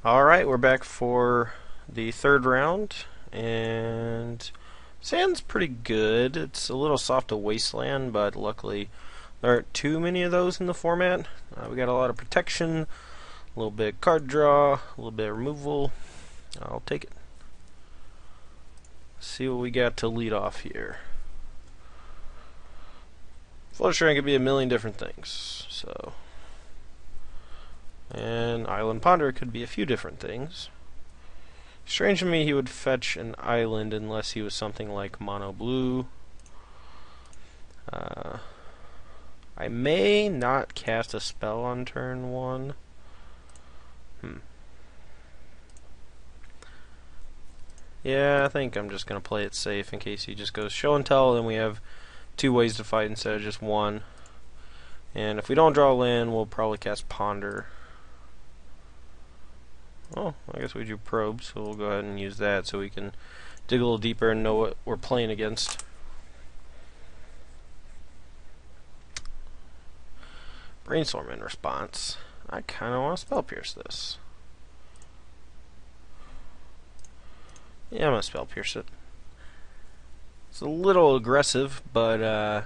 Alright, we're back for the third round, and sand's pretty good. It's a little soft to wasteland, but luckily there aren't too many of those in the format. We got a lot of protection, a little bit card draw, a little bit removal. I'll take it. See what we got to lead off here. Float Shrine could be a million different things, so... And Island Ponder could be a few different things. Strange to me he would fetch an island unless he was something like mono blue. I may not cast a spell on turn 1. Yeah, I think I'm just going to play it safe in case he just goes show and tell, and we have 2 ways to fight instead of just 1. And if we don't draw land, we'll probably cast Ponder. Oh, I guess we do probe, so we'll go ahead and use that so we can dig a little deeper and know what we're playing against. Brainstorm in response. I kind of want to Spell Pierce this. Yeah, I'm going to Spell Pierce it. It's a little aggressive, but,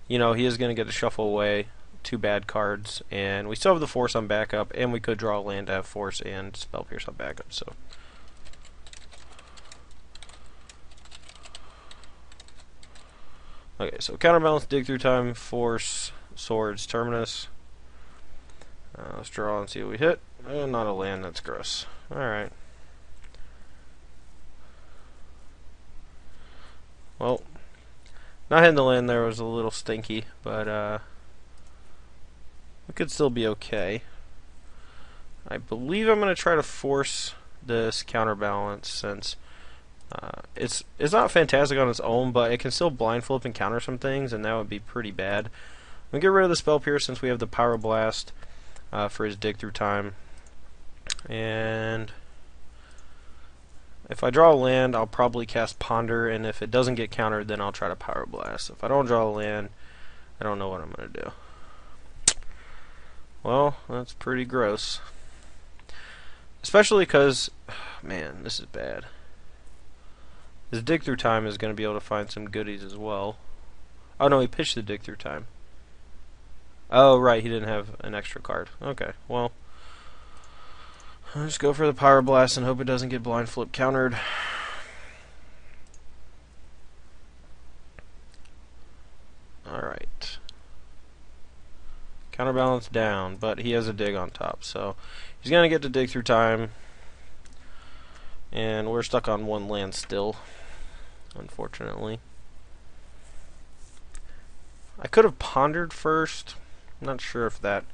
you know, he is going to get to shuffle away 2 bad cards, and we still have the Force on backup, and we could draw a land to have Force and Spell Pierce on backup, so... Okay, so counterbalance, dig through time, Force, Swords, Terminus. Let's draw and see what we hit. Not a land, that's gross. Alright. Well, not hitting the land there was a little stinky, but, it could still be okay. I believe I'm going to try to force this counterbalance since it's not fantastic on its own, but it can still blind flip and counter some things, and that would be pretty bad. I'm going to get rid of the Spell Pierce since we have the Pyroblast for his dig through time. And if I draw a land, I'll probably cast Ponder, and if it doesn't get countered, then I'll try to Pyroblast. If I don't draw a land, I don't know what I'm going to do. Well, that's pretty gross. Especially because, man, this is bad. His dig through time is going to be able to find some goodies as well. Oh no, he pitched the dig through time. Oh right, he didn't have an extra card. Okay, well, I'll just go for the Pyroblast and hope it doesn't get blind flip countered. Alright. Counterbalance down, but he has a dig on top, so he's going to get to dig through time. And we're stuck on 1 land still, unfortunately. I could have pondered first. I'm not sure if that...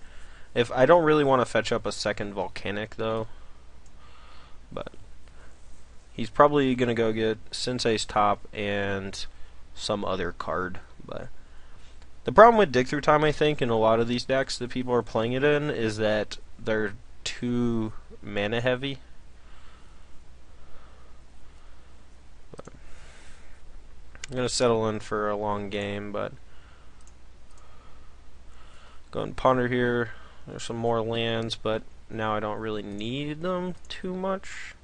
If I don't really want to fetch up a second Volcanic, though. But he's probably going to go get Sensei's top and some other card, but... The problem with dig through time, I think, in a lot of these decks that people are playing it in, is that they're too mana heavy. But I'm going to settle in for a long game, but go and ponder here. There's some more lands, but now I don't really need them too much.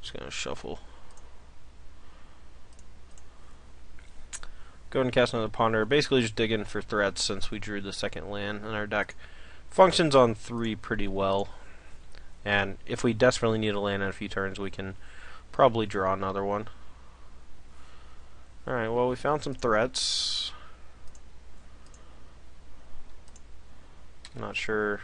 Just going to shuffle. Go ahead and cast another Ponder. Basically just dig in for threats since we drew the second land, and our deck functions on 3 pretty well. And if we desperately need a land in a few turns, we can probably draw another one. Alright, well, we found some threats. I'm not sure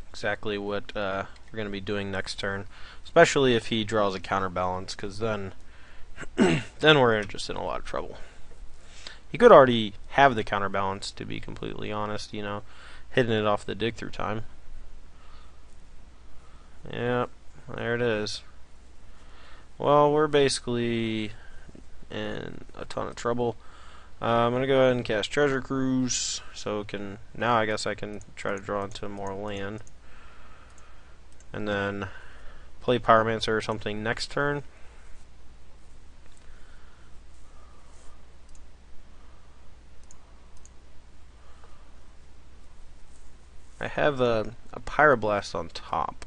exactly what we're going to be doing next turn, especially if he draws a counterbalance, because then then we're just in a lot of trouble. He could already have the counterbalance, to be completely honest, you know, hitting it off the dig through time. Yep, there it is. Well, we're basically in a ton of trouble. I'm going to go ahead and cast Treasure Cruise, so it can, now I guess I can try to draw into more land. And then play Pyromancer or something next turn. I have a Pyroblast on top,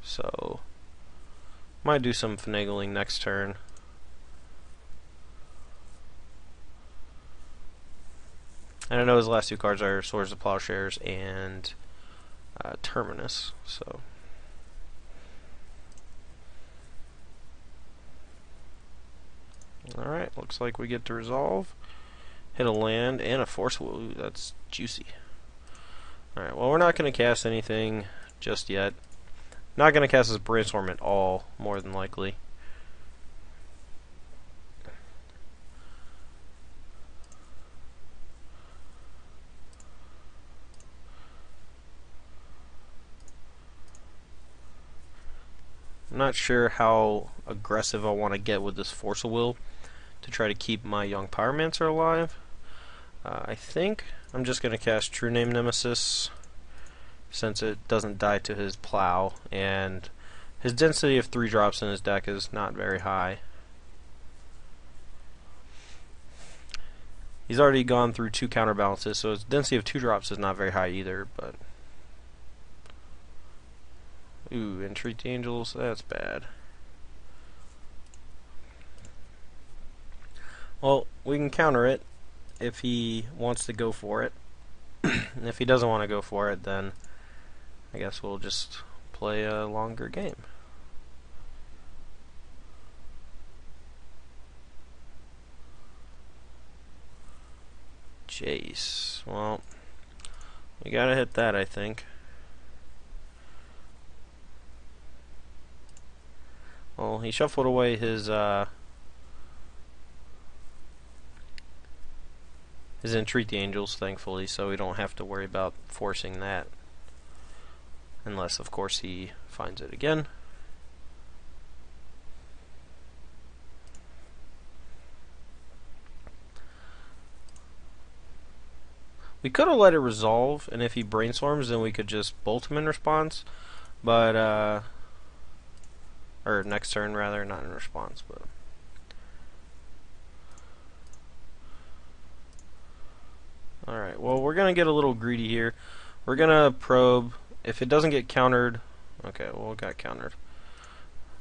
so might do some finagling next turn. And I know his last two cards are Swords of Plowshares and Terminus, so. Alright, looks like we get to resolve. Hit a land and a force. Ooh, that's juicy. Alright, well, we're not going to cast anything just yet. Not going to cast this Brainstorm at all, more than likely. I'm not sure how aggressive I want to get with this Force of Will to try to keep my young Pyromancer alive. I think I'm just going to cast True Name Nemesis since it doesn't die to his Plow, and his density of 3 drops in his deck is not very high. He's already gone through 2 counterbalances, so his density of 2 drops is not very high either, but... Ooh, Entreat the Angels, that's bad. Well, we can counter it if he wants to go for it. And if he doesn't want to go for it, then I guess we'll just play a longer game. Jace. Well, we gotta hit that, I think. Well, he shuffled away his Entreat the Angels, thankfully, so we don't have to worry about forcing that. Unless, of course, he finds it again. We could have let it resolve, and if he brainstorms, then we could just bolt him in response. But, or next turn, rather, not in response, but... Alright, well, we're going to get a little greedy here. We're going to probe. If it doesn't get countered... Okay, well, it got countered.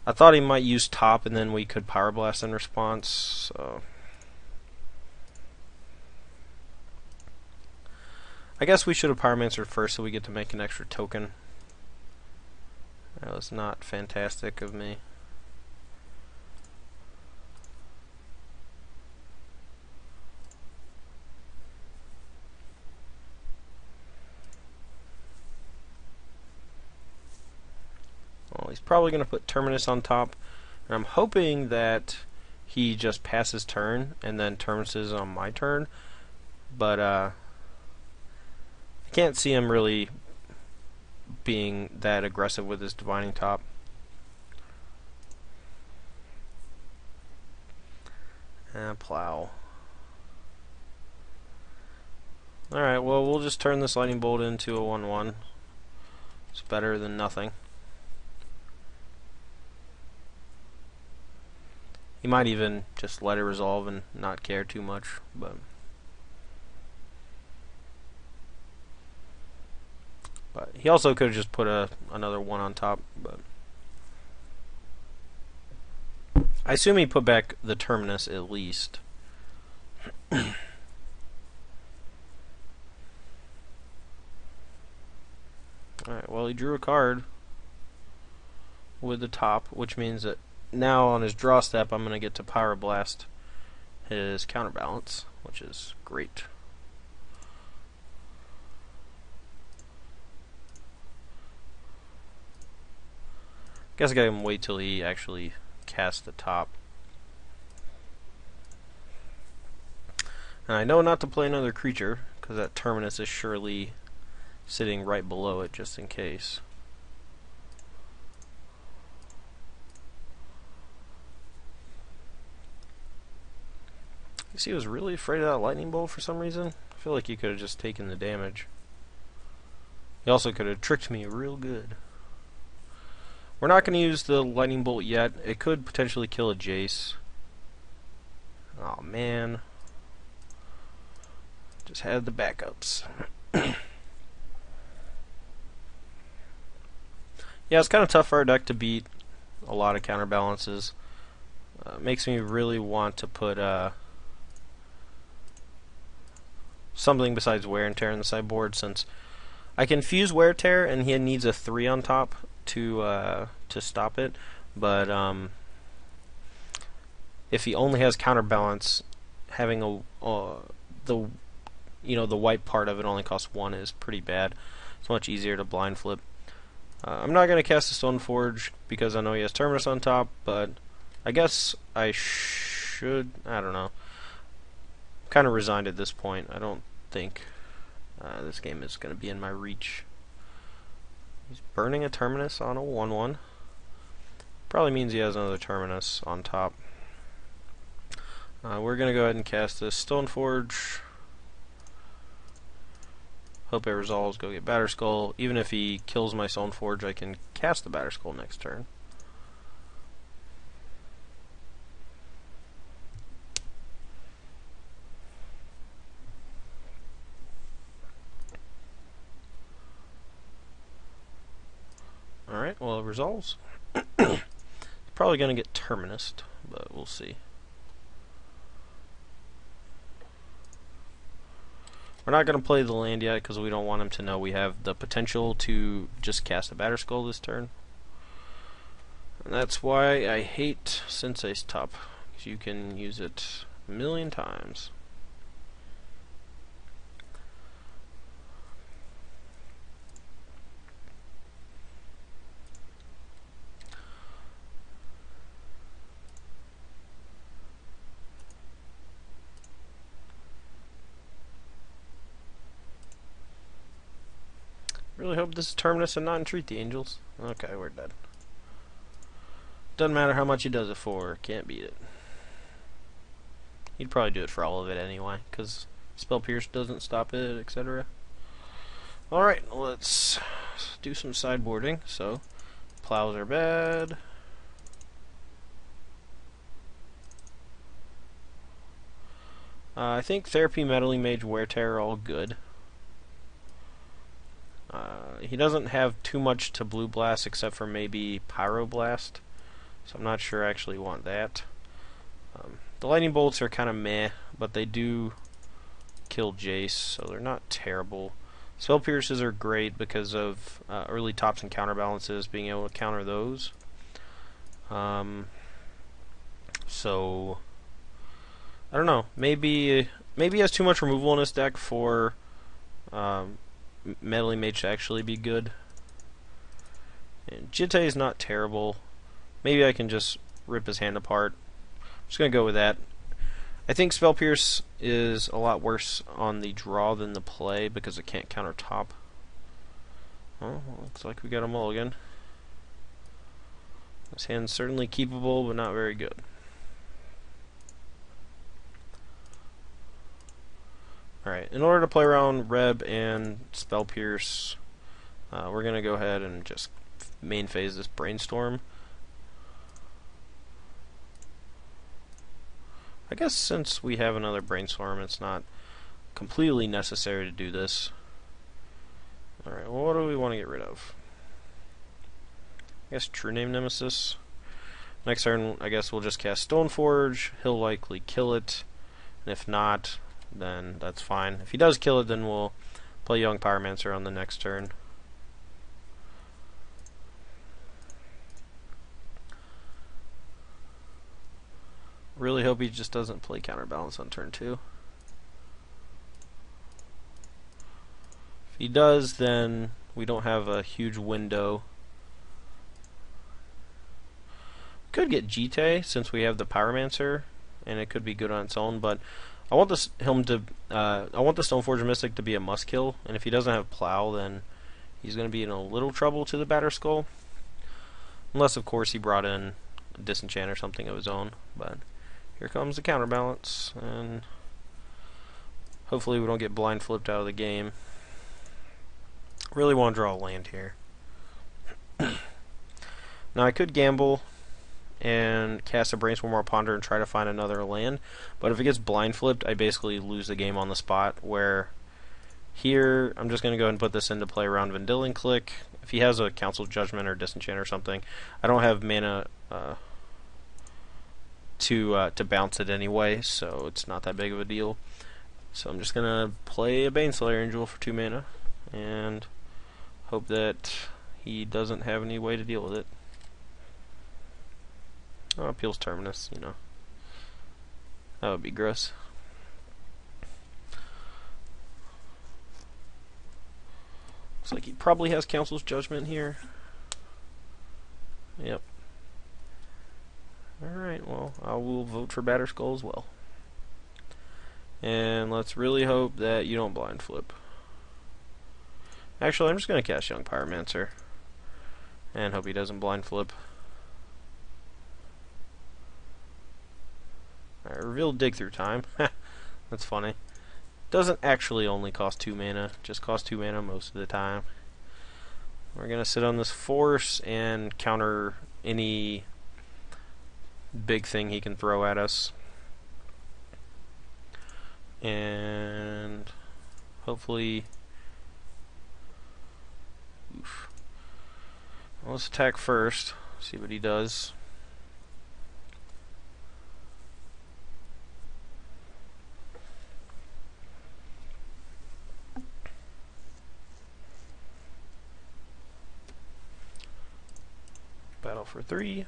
I thought he might use top, and then we could Pyroblast in response, so... I guess we should have Pyromancer first so we get to make an extra token. That was not fantastic of me. Well, he's probably going to put Terminus on top. And I'm hoping that he just passes turn and then Terminus is on my turn. But, I can't see him really being that aggressive with his Divining Top. And Plow. Alright, well, we'll just turn this Lightning Bolt into a 1/1. It's better than nothing. He might even just let it resolve and not care too much, but he also could have just put another 1 on top, but I assume he put back the Terminus at least. Alright, well, he drew a card with the top, which means that now on his draw step I'm going to get to Pyroblast his counterbalance, which is great. Guess I gotta wait till he actually casts the top. And I know not to play another creature, because that Terminus is surely sitting right below it, just in case. You see, he was really afraid of that Lightning Bolt for some reason. I feel like he could have just taken the damage. He also could have tricked me real good. We're not going to use the Lightning Bolt yet. It could potentially kill a Jace. Oh man. Just had the backups. Yeah, it's kind of tough for our deck to beat a lot of counterbalances. Makes me really want to put something besides wear and tear in the sideboard, since I can fuse wear and tear, and he needs a 3 on top to stop it. But if he only has counterbalance, having the white part of it only costs 1 is pretty bad. It's much easier to blind flip. I'm not going to cast the Stoneforge because I know he has Terminus on top, but I guess I should. I don't know. I'm kind of resigned at this point. I don't think this game is going to be in my reach. He's burning a Terminus on a 1/1. Probably means he has another Terminus on top. We're going to go ahead and cast this Stoneforge. Hope it resolves, go get Batterskull. Even if he kills my Stoneforge, I can cast the Batterskull next turn. Alright, well it resolves. Probably going to get Terminused, but we'll see. We're not going to play the land yet because we don't want him to know we have the potential to just cast a Batterskull this turn. And that's why I hate Sensei's Top, because you can use it a million times. Really hope this is Terminus and not Entreat the Angels. Okay, we're dead. Doesn't matter how much he does it for, can't beat it. He'd probably do it for all of it anyway, because Spell Pierce doesn't stop it, etc. Alright, let's do some sideboarding. So, plows are bad. I think Therapy, Meddling Mage, Wear Tear are all good. He doesn't have too much to Blue Blast except for maybe Pyroblast, so I'm not sure I actually want that. The Lightning Bolts are kind of meh, but they do kill Jace, so they're not terrible. Spell Pierces are great because of early tops and counterbalances, being able to counter those. So I don't know. Maybe he has too much removal in his deck for Meddling Mage to actually be good. And Jitte is not terrible. Maybe I can just rip his hand apart. I'm just going to go with that. I think Spell Pierce is a lot worse on the draw than the play because it can't counter top. Oh, well, looks like we got a mulligan. This hand's certainly keepable, but not very good. Alright, in order to play around Reb and Spell Pierce, we're going to go ahead and just main phase this Brainstorm. I guess since we have another Brainstorm, it's not completely necessary to do this. Alright, well, what do we want to get rid of? I guess True Name Nemesis. Next turn, I guess we'll just cast Stoneforge. He'll likely kill it, and if not, then that's fine. If he does kill it, then we'll play Young Pyromancer on the next turn. Really hope he just doesn't play Counterbalance on turn 2. If he does, then we don't have a huge window. Could get Jitte since we have the Pyromancer, and it could be good on its own, but I want I want the Stoneforge Mystic to be a must kill, and if he doesn't have Plow, then he's going to be in a little trouble to the Batterskull. Unless, of course, he brought in a Disenchant or something of his own. But here comes the Counterbalance, and hopefully we don't get blind flipped out of the game. Really want to draw a land here. Now I could gamble and cast a Brainstorm or Ponder and try to find another land, but if it gets blind flipped, I basically lose the game on the spot, where here I'm just going to go ahead and put this into play around Vendilion Click, if he has a Council Judgment or Disenchant or something, I don't have mana to bounce it anyway, so it's not that big of a deal. So I'm just gonna play a Baneslayer Angel for 2 mana and hope that he doesn't have any way to deal with it. Oh, Appeals Terminus, you know. That would be gross. Looks like he probably has Council's Judgment here. Yep. Alright, well, I will vote for Batterskull as well. And let's really hope that you don't blind flip. Actually, I'm just going to cast Young Pyromancer and hope he doesn't blind flip. Alright, reveal Dig Through Time. That's funny. Doesn't actually only cost 2 mana, just costs 2 mana most of the time. We're going to sit on this Force and counter any big thing he can throw at us. And hopefully... Oof. Well, let's attack first, see what he does. Battle for 3.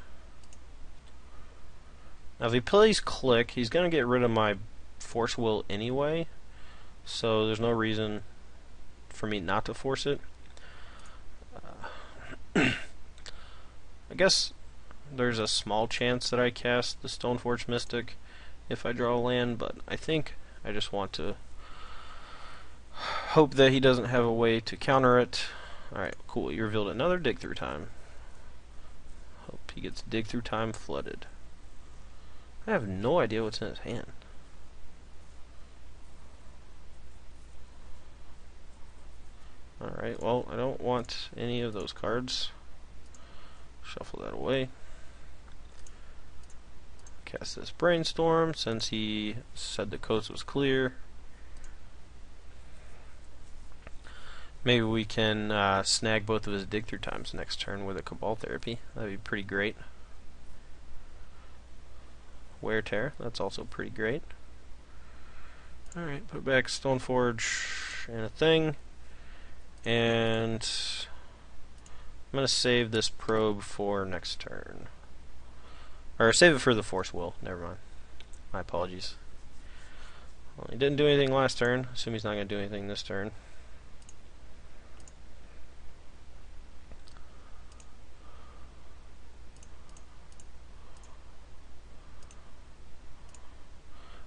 Now if he plays Click, he's going to get rid of my Force Will anyway, so there's no reason for me not to force it. I guess there's a small chance that I cast the Stoneforge Mystic if I draw a land, but I think I just want to hope that he doesn't have a way to counter it. Alright, cool. You revealed another Dig Through Time. Hope he gets Dig Through Time flooded. I have no idea what's in his hand. Alright, well, I don't want any of those cards. Shuffle that away. Cast this Brainstorm since he said the coast was clear. Maybe we can snag both of his Dig Through Times next turn with a Cabal Therapy. That'd be pretty great. Wear Tear, that's also pretty great. Alright, put back Stoneforge and a thing. And I'm going to save this Probe for next turn. Or save it for the Force Will, never mind. My apologies. Well, he didn't do anything last turn. Assume he's not going to do anything this turn.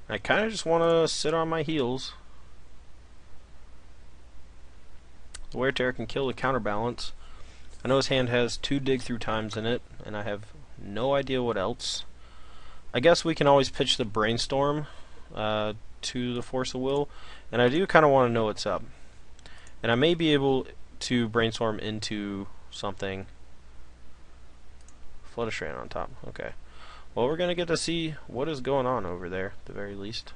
I kind of just want to sit on my heels. The Wear Tear can kill the Counterbalance. I know his hand has 2 Dig Through Times in it, and I have no idea what else. I guess we can always pitch the Brainstorm to the Force of Will, and I do kind of want to know what's up. And I may be able to Brainstorm into something. Flood a Strand on top, okay. Well, we're going to get to see what is going on over there, at the very least.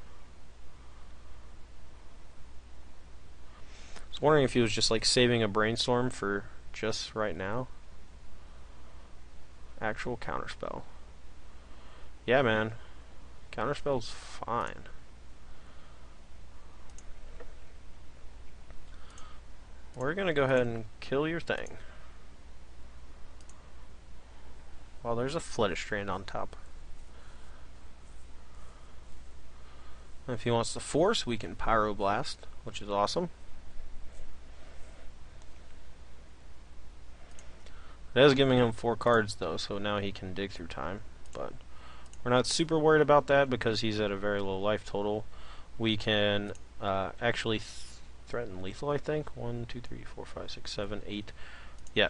I was wondering if he was just like saving a Brainstorm for just right now. Actual Counterspell. Yeah, man. Counterspell's fine. We're going to go ahead and kill your thing. Well, there's a Flooded Strand on top. If he wants to force, we can Pyroblast, which is awesome. It is giving him 4 cards though, so now he can Dig Through Time. But we're not super worried about that because he's at a very low life total. We can actually threaten lethal, I think. 1, 2, 3, 4, 5, 6, 7, 8. Yeah.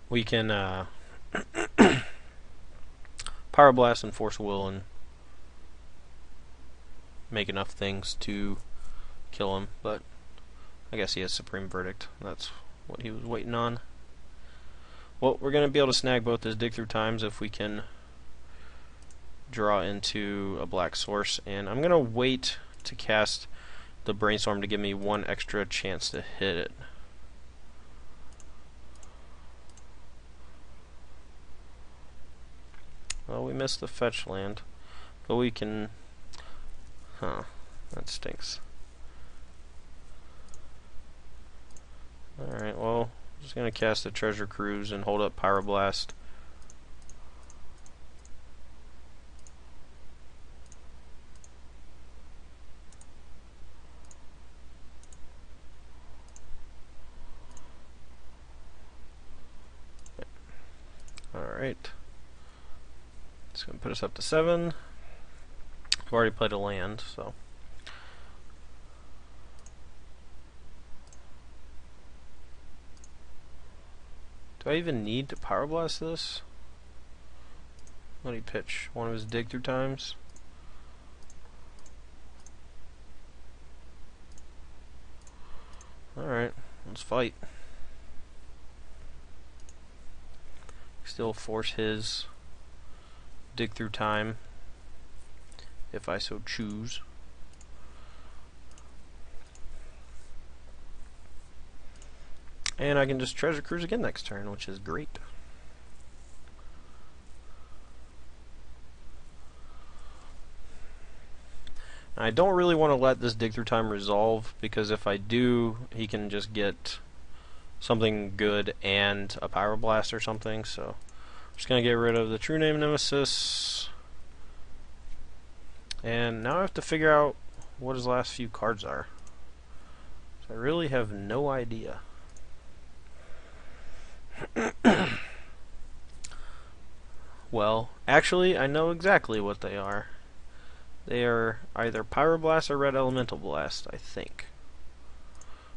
We can Pyroblast and Force Will and make enough things to kill him, but I guess he has Supreme Verdict. That's what he was waiting on. Well, we're going to be able to snag both his Dig Through Times if we can draw into a black source, and I'm going to wait to cast the Brainstorm to give me 1 extra chance to hit it. Well, we missed the fetch land. But we can... Huh. That stinks. Alright, well, I'm just gonna cast the Treasure Cruise and hold up Pyroblast. Alright. It's gonna put us up to 7. I've already played a land, so... Do I even need to Pyroblast this? What did he pitch? One of his dig through times? Alright, let's fight. Still force his dig through time, if I so choose. And I can just Treasure Cruise again next turn, which is great. I don't really want to let this dig through time resolve, because if I do, he can just get something good and a Pyroblast or something, so I'm just going to get rid of the True Name Nemesis. And now I have to figure out what his last few cards are. So I really have no idea. Well, actually, I know exactly what they are. They are either Pyroblast or Red Elemental Blast, I think.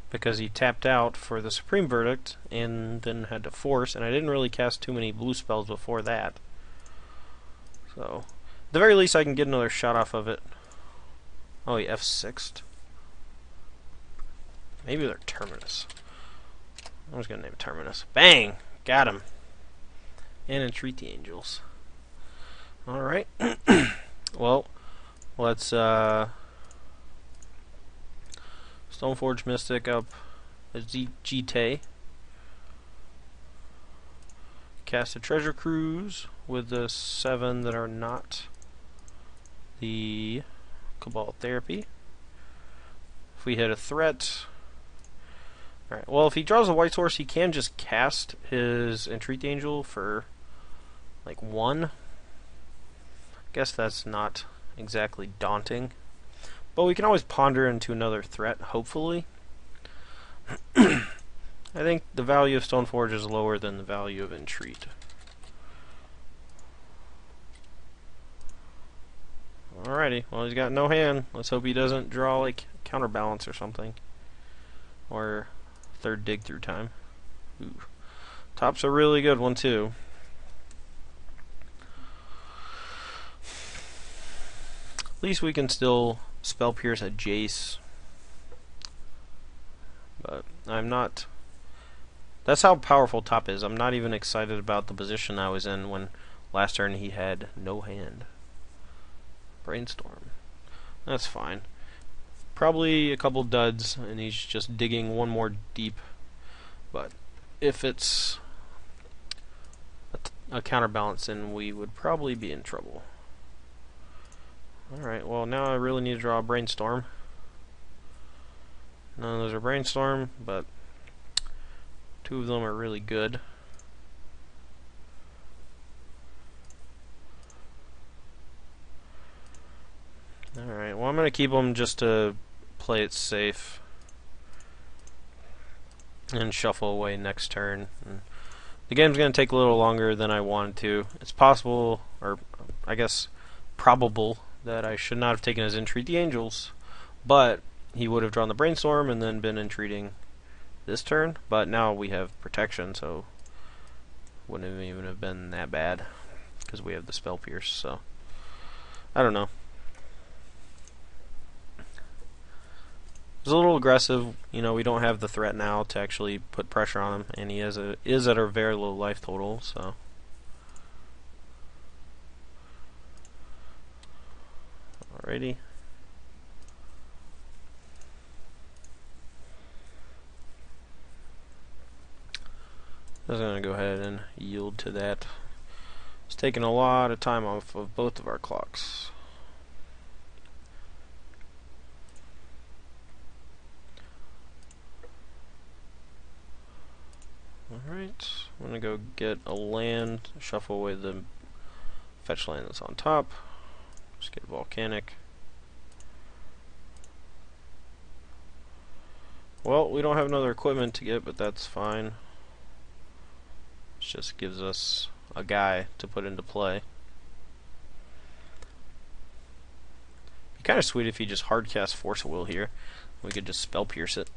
Because he tapped out for the Supreme Verdict and then had to force, and I didn't really cast too many blue spells before that. So, at the very least, I can get another shot off of it. Oh, he F6'd. Maybe they're Terminus. I'm just gonna name it Terminus. Bang! Got him. And entreat the angels. Alright. Well, let's Stoneforge Mystic up a Jite. Cast a Treasure Cruise with the 7 that are not the Cabal Therapy. If we hit a threat... Alright, well, if he draws a white source, he can just cast his Entreat the Angel for, like, 1. I guess that's not exactly daunting. But we can always ponder into another threat, hopefully. I think the value of Stoneforge is lower than the value of Entreat. Alrighty, well, he's got no hand. Let's hope he doesn't draw, like, Counterbalance or something. Or... third dig through time. Ooh. Top's a really good one too. At least we can still Spell Pierce at Jace. But I'm not... That's how powerful Top is. I'm not even excited about the position I was in when last turn he had no hand. Brainstorm. That's fine. Probably a couple duds, and he's just digging one more deep. But if it's a counterbalance, then we would probably be in trouble. Alright, well, now I really need to draw a Brainstorm. None of those are Brainstorm, but 2 of them are really good. Alright, well, I'm going to keep them just to play it safe and shuffle away next turn. And the game's going to take a little longer than I wanted to. It's possible, or I guess probable, that I should not have taken his Entreat the Angels, but he would have drawn the Brainstorm and then been entreating this turn. But now we have protection, so wouldn't even have been that bad because we have the Spell Pierce. So I don't know. It's a little aggressive. You know, we don't have the threat now to actually put pressure on him, and he is at a very low life total. So alrighty. I'm just gonna go ahead and yield to that. Let's Taking a lot of time off of both of our clocks. Alright, I'm gonna go get a land, shuffle away the fetch land that's on top. Just get volcanic. Well, we don't have another equipment to get, but that's fine. It just gives us a guy to put into play. Be kind of sweet if he just hardcast Force of Will here. We could just spell pierce it.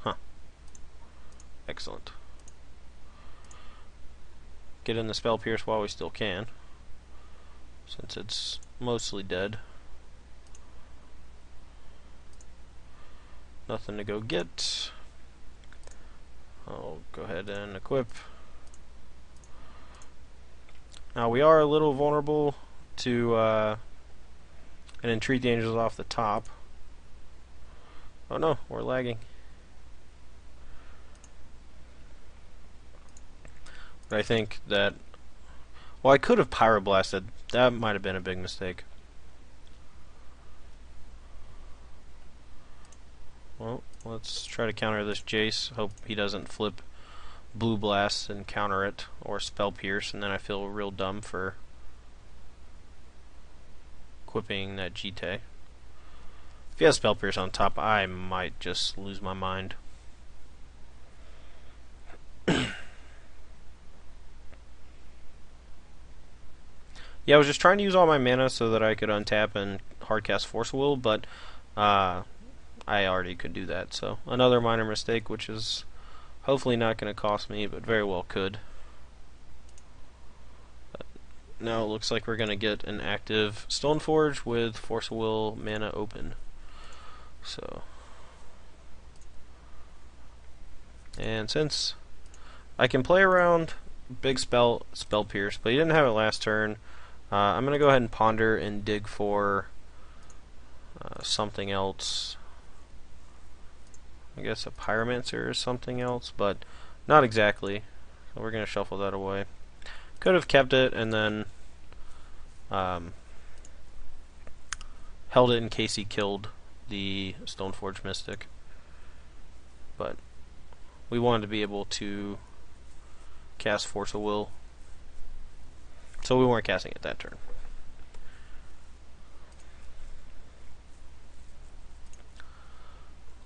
Huh. Excellent. Get in the spell pierce while we still can, since it's mostly dead. Nothing to go get. I'll go ahead and equip. Now we are a little vulnerable to an Entreat the Angels off the top. Oh no, we're lagging. But I think that, well, I could have pyroblasted. That might have been a big mistake. Well, let's try to counter this Jace. Hope he doesn't flip Blue Blast and counter it, or Spell Pierce, and then I feel real dumb for equipping that Jite. If he has Spell Pierce on top, I might just lose my mind. Yeah, I was just trying to use all my mana so that I could untap and hardcast Force Will, but I already could do that. So another minor mistake, which is hopefully not going to cost me, but very well could. But now it looks like we're going to get an active Stoneforge with Force Will mana open. So, and since I can play around big spell pierce, but he didn't have it last turn, I'm going to go ahead and ponder and dig for something else. I guess a Pyromancer or something else, but not exactly. So we're going to shuffle that away. Could have kept it and then held it in case he killed the Stoneforge Mystic. But we wanted to be able to cast Force of Will, so we weren't casting it that turn.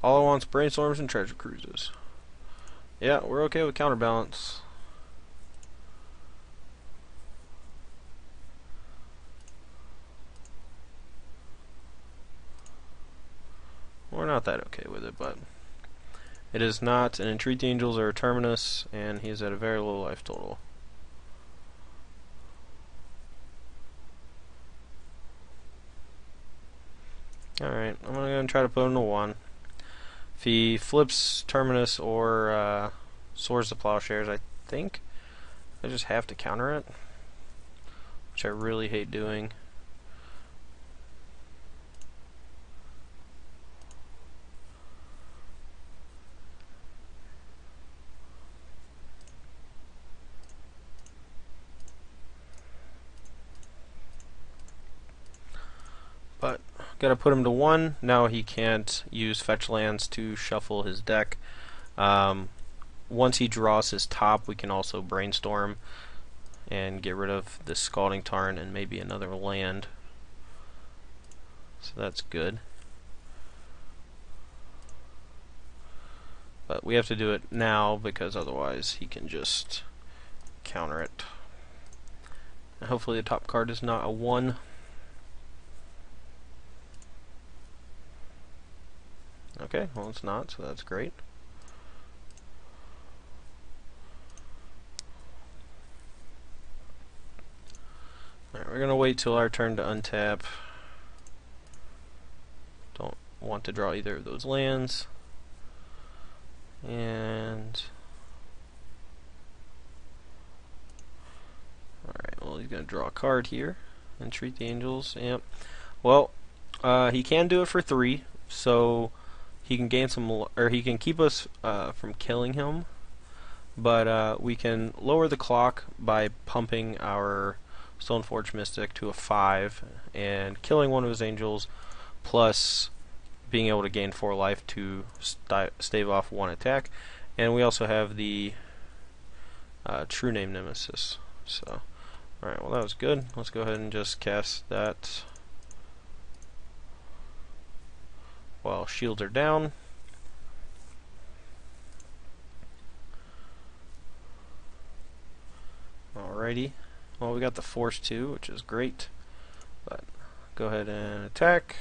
All I want is brainstorms and treasure cruises. Yeah, we're okay with counterbalance. We're not that okay with it, but it is not an Entreat the Angels or a Terminus, and he's at a very low life total. Alright, I'm going to try to put him to 1. If he flips Terminus or Swords to Plowshares, I think I just have to counter it, which I really hate doing. But gotta put him to 1. Now he can't use fetch lands to shuffle his deck. Once he draws his top, we can also brainstorm and get rid of this Scalding Tarn and maybe another land. So that's good. But we have to do it now because otherwise he can just counter it. And hopefully the top card is not a 1. Okay, well it's not, so that's great. Alright, we're going to wait till our turn to untap. Don't want to draw either of those lands. And alright, well he's going to draw a card here. Entreat the Angels, yep. Well, he can do it for 3, so he can gain some, or he can keep us from killing him, but we can lower the clock by pumping our Stoneforge Mystic to a 5 and killing one of his angels, plus being able to gain 4 life to stave off 1 attack. And we also have the True Name Nemesis. So, alright, well that was good. Let's go ahead and just cast that while shields are down. Alrighty. Well, we got the Force too, which is great. But go ahead and attack.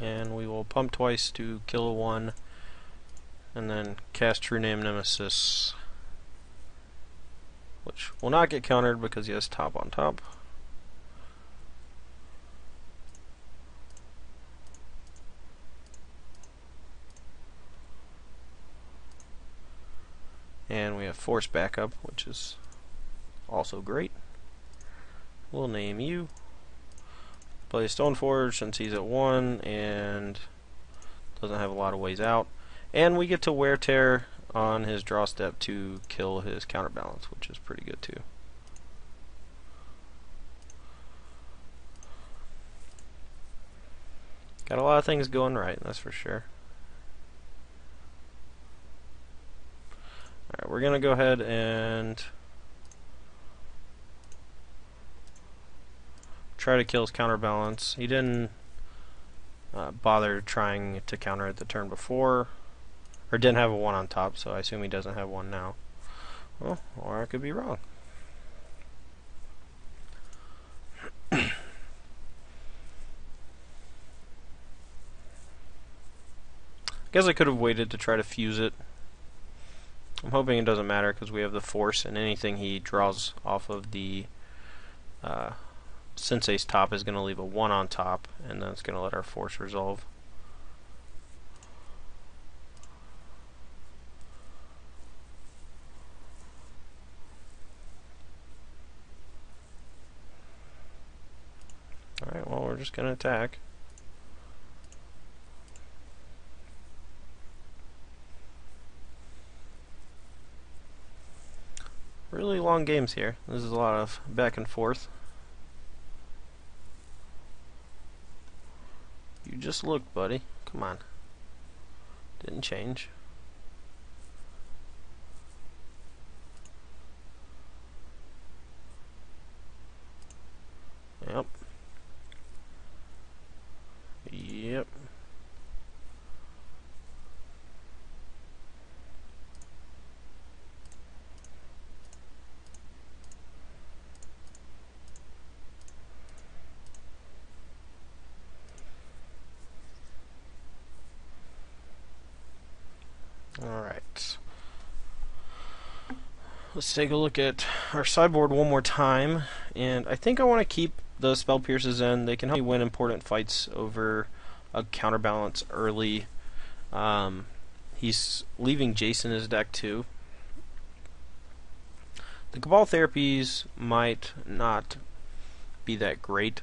And we will pump twice to kill a 1, and then cast True Name Nemesis, which will not get countered because he has top on top. And we have Force backup, which is also great. We'll name you. Play Stoneforge since he's at 1 and doesn't have a lot of ways out. And we get to Wear Tear on his draw step to kill his counterbalance, which is pretty good too. Got a lot of things going right, that's for sure. Alright, we're gonna go ahead and try to kill his counterbalance. He didn't bother trying to counter it the turn before, or didn't have a 1 on top, so I assume he doesn't have 1 now. Well, or I could be wrong. Guess I could have waited to try to fuse it. I'm hoping it doesn't matter because we have the Force, and anything he draws off of the Sensei's top is going to leave a 1 on top, and then it's going to let our Force resolve. Alright, well, we're just going to attack. Really long games here. This is a lot of back and forth. You just looked, buddy. Come on. Didn't change. Yep. Yep. Alright. Let's take a look at our sideboard one more time, and I think I want to keep the Spell Pierces in. They can help me win important fights over a counterbalance early. He's leaving Jace in his deck too. The Cabal Therapies might not be that great.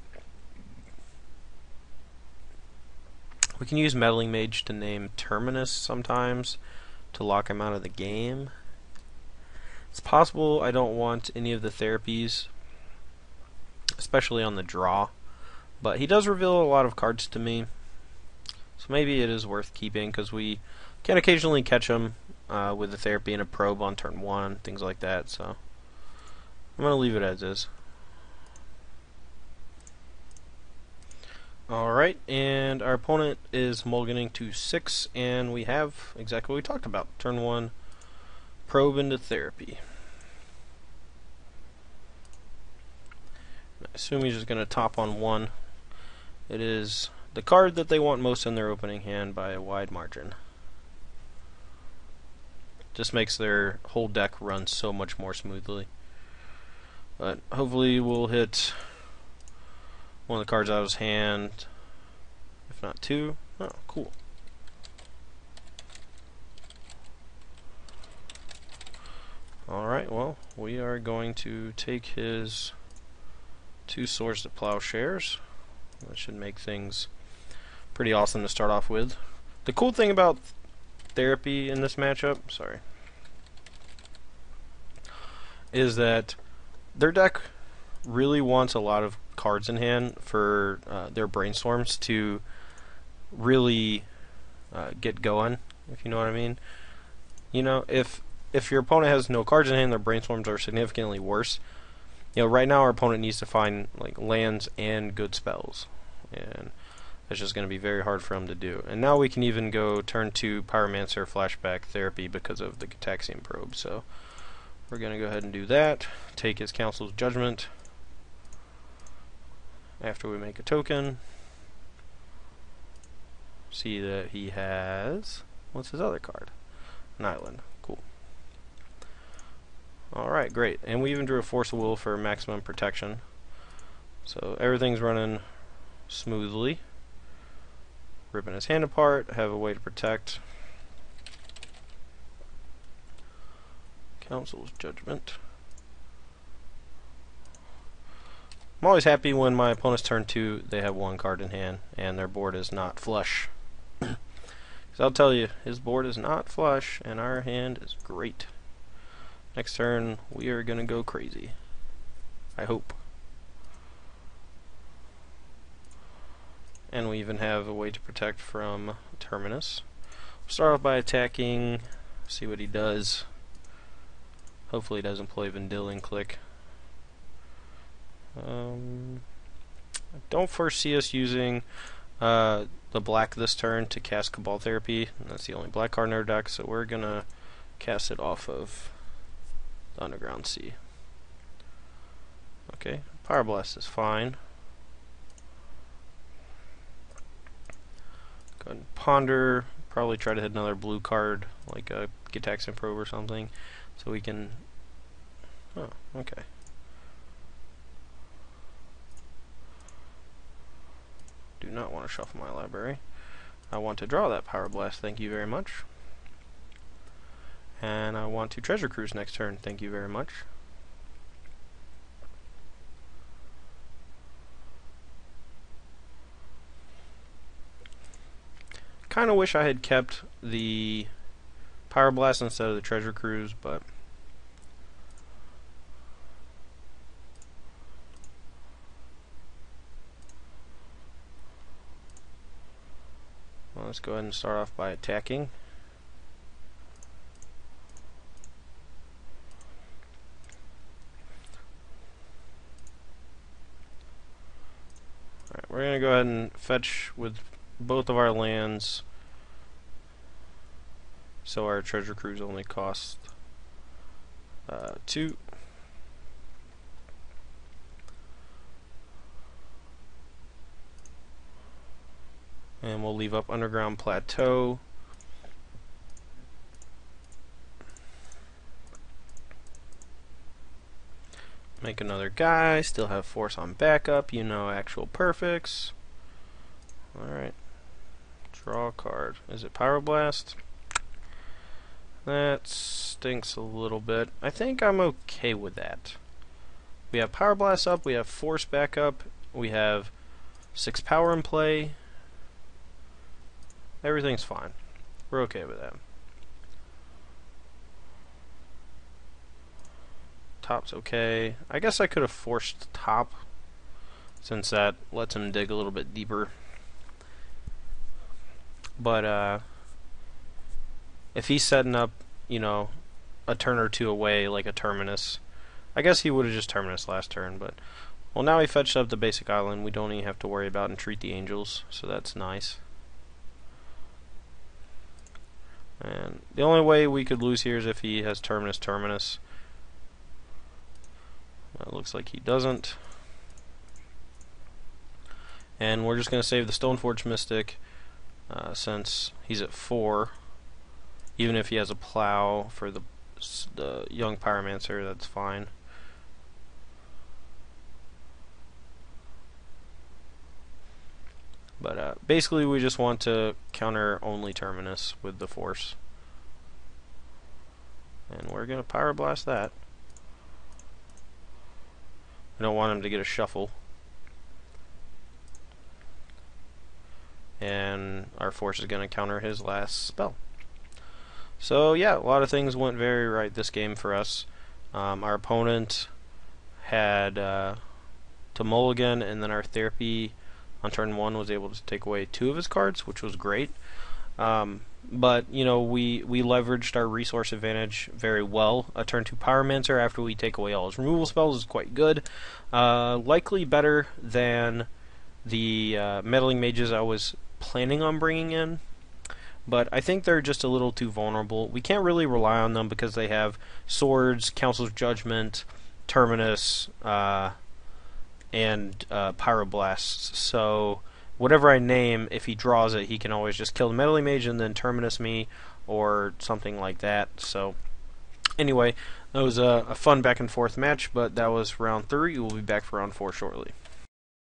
We can use Meddling Mage to name Terminus sometimes to lock him out of the game. It's possible I don't want any of the therapies, especially on the draw, but he does reveal a lot of cards to me, so maybe it is worth keeping because we can occasionally catch him with a therapy and a probe on turn 1, things like that, so I'm going to leave it as is. Alright, and our opponent is mulliganing to 6, and we have exactly what we talked about. Turn 1, probe into therapy. I assume he's just going to top on 1. It is the card that they want most in their opening hand by a wide margin. Just makes their whole deck run so much more smoothly. But hopefully we'll hit one of the cards out of his hand, if not 2. Oh, cool. Alright, well, we are going to take his 2 swords to plowshares. That should make things pretty awesome to start off with. The cool thing about therapy in this matchup, is that their deck really wants a lot of cards in hand for their brainstorms to really get going, if you know what I mean. You know, if your opponent has no cards in hand, their brainstorms are significantly worse. You know, right now our opponent needs to find like lands and good spells, and that's just going to be very hard for him to do. And now we can even go turn 2 Pyromancer Flashback Therapy because of the Gitaxian Probe. So we're going to go ahead and do that. Take his Council's Judgment after we make a token. See that he has, what's his other card? An island. Cool. Alright, great. And we even drew a Force of Will for maximum protection. So everything's running smoothly. Ripping his hand apart, have a way to protect. Council's Judgment. I'm always happy when my opponent's turn 2, they have 1 card in hand, and their board is not flush. Because I'll tell you, his board is not flush, and our hand is great. Next turn, we are going to go crazy. I hope. And we even have a way to protect from Terminus. We'll start off by attacking, see what he does. Hopefully he doesn't play Vendilion Click. I don't foresee us using the black this turn to cast Cabal Therapy. That's the only black card in our deck, so we're going to cast it off of the Underground Sea. Okay, Power Blast is fine. Go ahead and ponder. Probably try to hit another blue card, like a Gitaxian Probe or something, so we can. Oh, okay. Do not want to shuffle my library. I want to draw that Power Blast. Thank you very much. And I want to Treasure Cruise next turn. Thank you very much. Kind of wish I had kept the Power Blast instead of the Treasure Cruise, but well, let's go ahead and start off by attacking. Alright, we're going to go ahead and fetch with both of our lands, so our Treasure Cruise only costs 2. And we'll leave up Underground Plateau. Make another guy, still have Force on backup, you know, actual perfects. Alright. Draw a card. Is it Pyroblast? That stinks a little bit. I think I'm okay with that. We have Pyroblast up, we have Force back up, we have 6 power in play. Everything's fine. We're okay with that. Top's okay. I guess I could have forced top, since that lets him dig a little bit deeper. But if he's setting up, you know, a turn or 2 away like a Terminus, I guess he would have just Terminus last turn, but well, now he fetched up the basic island. We don't even have to worry about Entreat the Angels, so that's nice. And the only way we could lose here is if he has Terminus. It looks like he doesn't. And we're just going to save the Stoneforge Mystic since he's at 4. Even if he has a plow for the young Pyromancer, that's fine. But basically we just want to counter only Terminus with the Force. And we're going to Pyroblast that. I don't want him to get a shuffle. And our force is going to counter his last spell. So yeah, a lot of things went very right this game for us. Our opponent had to mulligan, and then our therapy on turn 1 was able to take away 2 of his cards, which was great. But you know, we leveraged our resource advantage very well. A turn 2 Pyromancer after we take away all his removal spells is quite good. Likely better than the meddling mages I was planning on bringing in. But I think they're just a little too vulnerable. We can't really rely on them because they have swords, Council's Judgment, Terminus, and Pyroblasts. So whatever I name, if he draws it, he can always just kill the meddling mage and then Terminus me or something like that. So anyway, that was a fun back and forth match, but that was round 3. We'll be back for round 4 shortly.